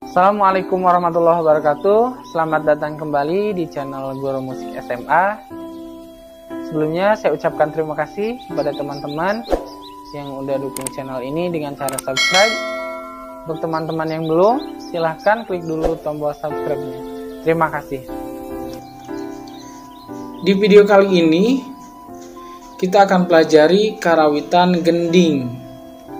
Assalamualaikum warahmatullahi wabarakatuh. Selamat datang kembali di channel Guru Musik SMA. Sebelumnya saya ucapkan terima kasih kepada teman-teman yang udah dukung channel ini dengan cara subscribe. Untuk teman-teman yang belum, silahkan klik dulu tombol subscribe-nya. Terima kasih. Di video kali ini kita akan pelajari karawitan gending.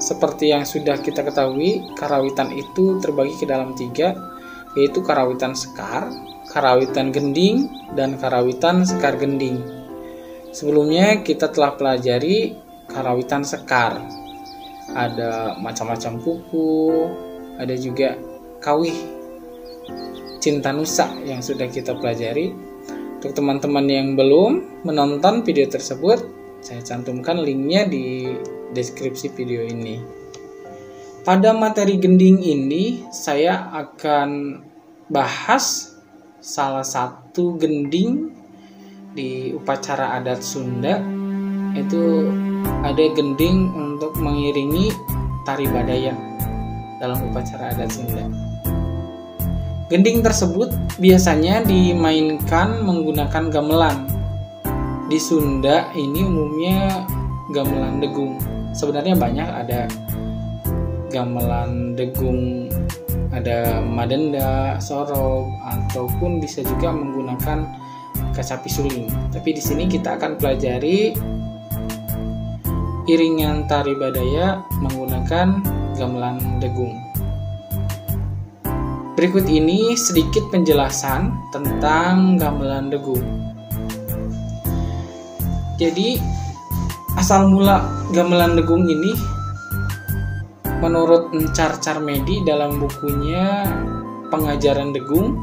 Seperti yang sudah kita ketahui, karawitan itu terbagi ke dalam 3, yaitu karawitan sekar, karawitan gending, dan karawitan sekar gending. Sebelumnya kita telah pelajari karawitan sekar. Ada macam-macam kuku, ada juga kawih, cinta nusa yang sudah kita pelajari. Untuk teman-teman yang belum menonton video tersebut, saya cantumkan linknya di deskripsi video ini. Pada materi gending ini saya akan bahas salah satu gending di upacara adat Sunda. Itu ada gending untuk mengiringi tari badaya dalam upacara adat Sunda. Gending tersebut biasanya dimainkan menggunakan gamelan. Di Sunda ini umumnya gamelan degung. Sebenarnya banyak, ada gamelan degung, ada madenda, sorok, ataupun bisa juga menggunakan kacapi suling. Tapi di sini kita akan pelajari iringan tari badaya menggunakan gamelan degung. Berikut ini sedikit penjelasan tentang gamelan degung. Jadi asal mula gamelan degung ini, menurut Encar Carmedi dalam bukunya Pengajaran Degung,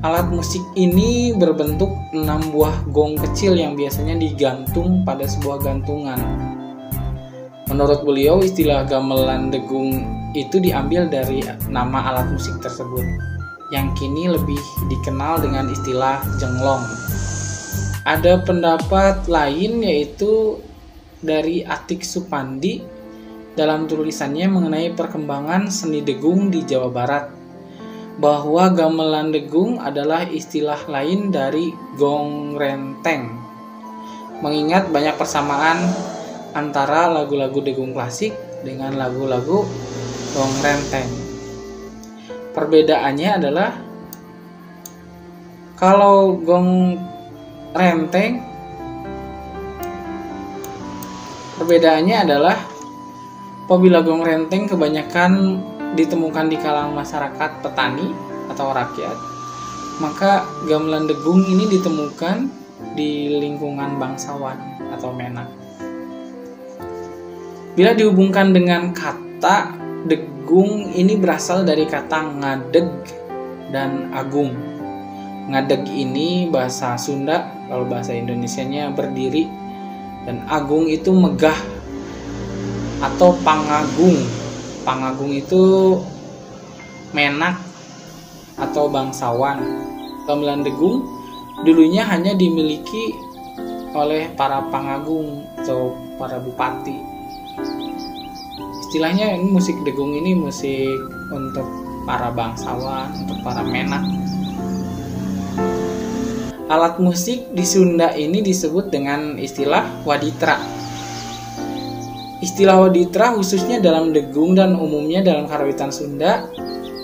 alat musik ini berbentuk 6 buah gong kecil yang biasanya digantung pada sebuah gantungan. Menurut beliau, istilah gamelan degung itu diambil dari nama alat musik tersebut, yang kini lebih dikenal dengan istilah jenglong. Ada pendapat lain, yaitu dari Atik Supandi dalam tulisannya mengenai perkembangan seni degung di Jawa Barat, bahwa gamelan degung adalah istilah lain dari gong renteng, mengingat banyak persamaan antara lagu-lagu degung klasik dengan lagu-lagu gong renteng. Perbedaannya adalah kalau gong renteng, perbedaannya adalah apabila gong renteng kebanyakan ditemukan di kalangan masyarakat petani atau rakyat, maka gamelan degung ini ditemukan di lingkungan bangsawan atau menak. Bila dihubungkan dengan kata degung, ini berasal dari kata ngadeg dan agung. Ngadeg ini bahasa Sunda, kalau bahasa Indonesianya berdiri, dan agung itu megah atau pangagung. Pangagung itu menak atau bangsawan. Gamelan degung dulunya hanya dimiliki oleh para pangagung atau para bupati. Istilahnya ini musik degung ini musik untuk para bangsawan, untuk para menak. Alat musik di Sunda ini disebut dengan istilah waditra. Istilah waditra khususnya dalam degung dan umumnya dalam karawitan Sunda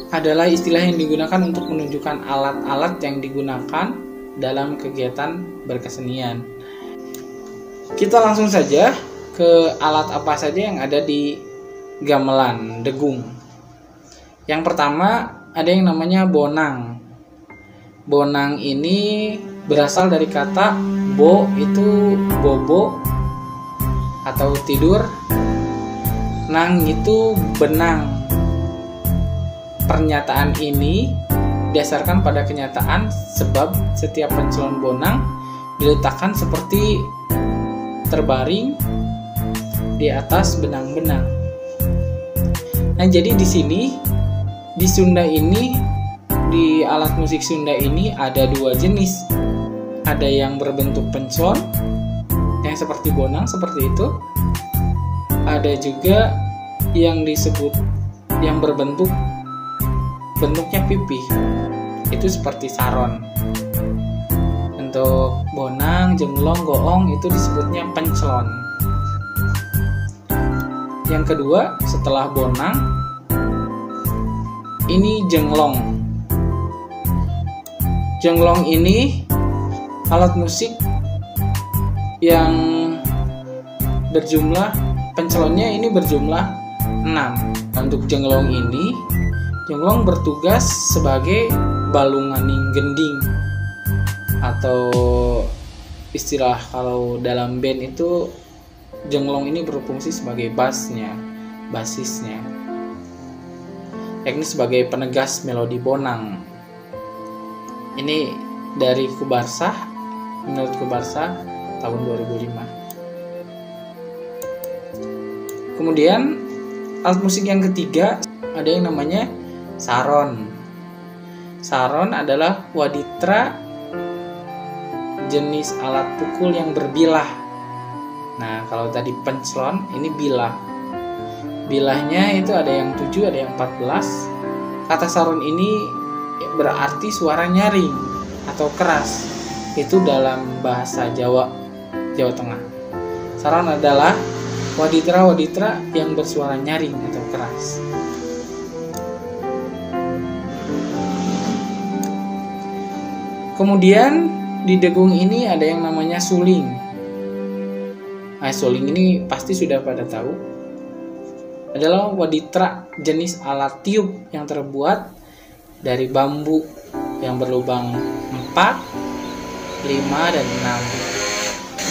adalah istilah yang digunakan untuk menunjukkan alat-alat yang digunakan dalam kegiatan berkesenian. Kita langsung saja ke alat apa saja yang ada di gamelan degung. Yang pertama ada yang namanya bonang. Bonang ini berasal dari kata bo, itu bobo atau tidur, nang itu benang. Pernyataan ini didasarkan pada kenyataan, sebab setiap pencelon bonang diletakkan seperti terbaring di atas benang-benang. Nah, jadi di sini di Sunda ini, di alat musik Sunda ini ada 2 jenis. Ada yang berbentuk penclon yang seperti bonang seperti itu. Ada juga yang disebut yang berbentuk bentuknya pipih, itu seperti saron. Untuk bonang, jenglong, goong itu disebutnya pencelon. Yang kedua setelah bonang, ini jenglong. Jenglong ini alat musik yang berjumlah, pencelonnya ini berjumlah 6. Untuk jenglong ini, jenglong bertugas sebagai balunganing gending, atau istilah kalau dalam band itu jenglong ini berfungsi sebagai basisnya, yakni sebagai penegas melodi bonang. Ini dari Kubarsah, menurut Kubarsah tahun 2005. Kemudian alat musik yang ketiga ada yang namanya saron. Saron adalah waditra, jenis alat pukul yang berbilah. Nah, kalau tadi pencelon, ini bilah. Bilahnya itu ada yang 7, ada yang 14. Kata saron ini berarti suara nyaring atau keras. Itu dalam bahasa Jawa Tengah. Saron adalah waditra yang bersuara nyaring atau keras. Kemudian di degung ini ada yang namanya suling. Nah, suling ini pasti sudah pada tahu. Adalah waditra jenis alat tiup yang terbuat dari bambu yang berlubang 4, 5, dan 6.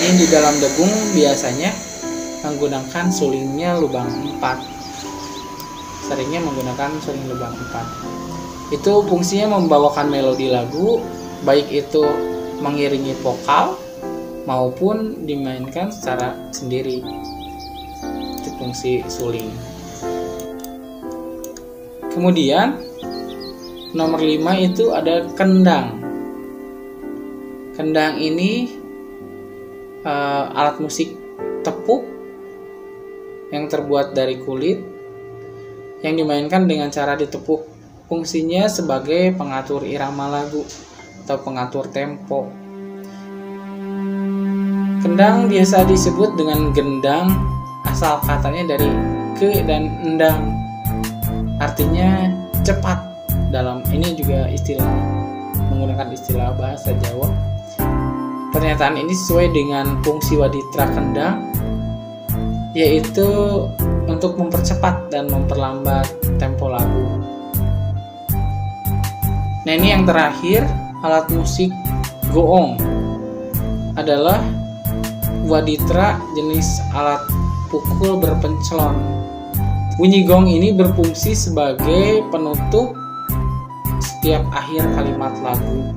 Ini di dalam degung biasanya menggunakan sulingnya lubang 4. Seringnya menggunakan suling lubang 4. Itu fungsinya membawakan melodi lagu, baik itu mengiringi vokal maupun dimainkan secara sendiri. Itu fungsi suling. Kemudian nomor 5 itu ada kendang. Kendang ini alat musik tepuk yang terbuat dari kulit yang dimainkan dengan cara ditepuk. Fungsinya sebagai pengatur irama lagu atau pengatur tempo. Kendang biasa disebut dengan gendang, asal katanya dari ke dan endang, artinya cepat. Dalam ini juga menggunakan istilah bahasa Jawa. Pernyataan ini sesuai dengan fungsi waditra kendang, yaitu untuk mempercepat dan memperlambat tempo lagu. Nah, ini yang terakhir, alat musik goong adalah waditra jenis alat pukul berpencelon. Bunyi gong ini berfungsi sebagai penutup setiap akhir kalimat lagu.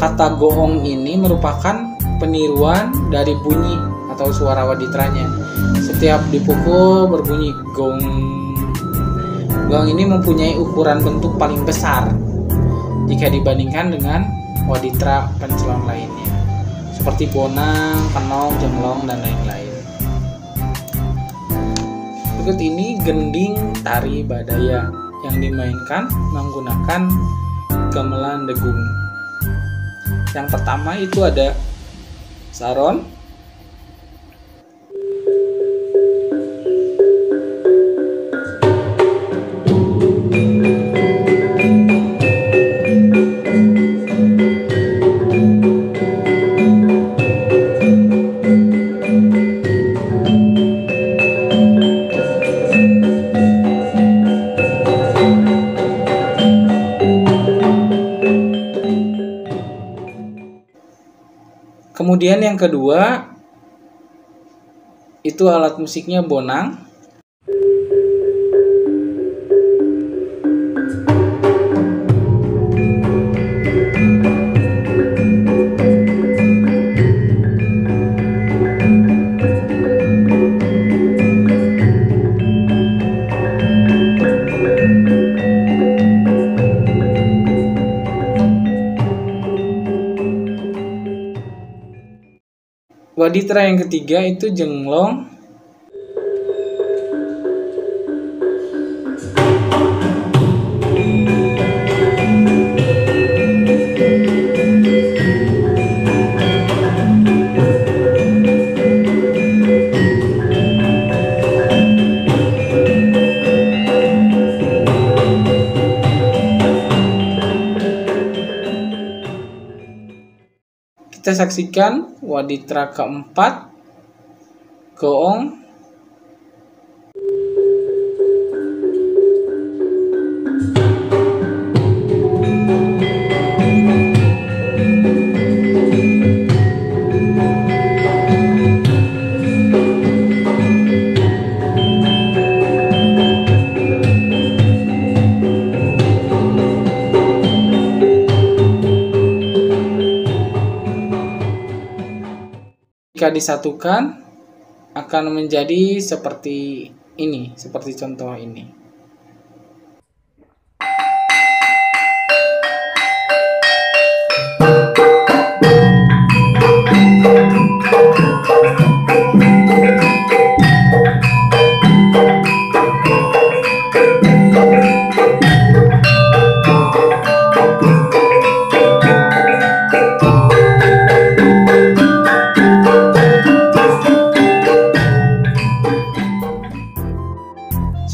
Kata goong ini merupakan peniruan dari bunyi atau suara waditranya. Setiap dipukul berbunyi gong. Gong ini mempunyai ukuran bentuk paling besar jika dibandingkan dengan waditra pencelon lainnya, seperti bonang, kenong, jenglong, dan lain-lain. Berikut ini gending tari badaya yang dimainkan menggunakan gamelan degung. Yang pertama itu ada saron, kemudian yang kedua itu alat musiknya bonang. Waditra yang ketiga itu jenglong. kita saksikan waditra keempat, goong. Jika disatukan akan menjadi seperti ini, seperti contoh ini.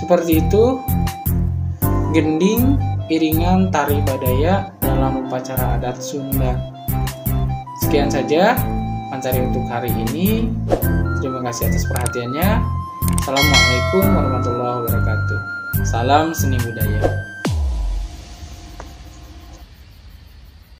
Seperti itu gending iringan tari Badaya dalam upacara adat Sunda. Sekian saja materi untuk hari ini. Terima kasih atas perhatiannya. Assalamualaikum warahmatullahi wabarakatuh. Salam seni budaya.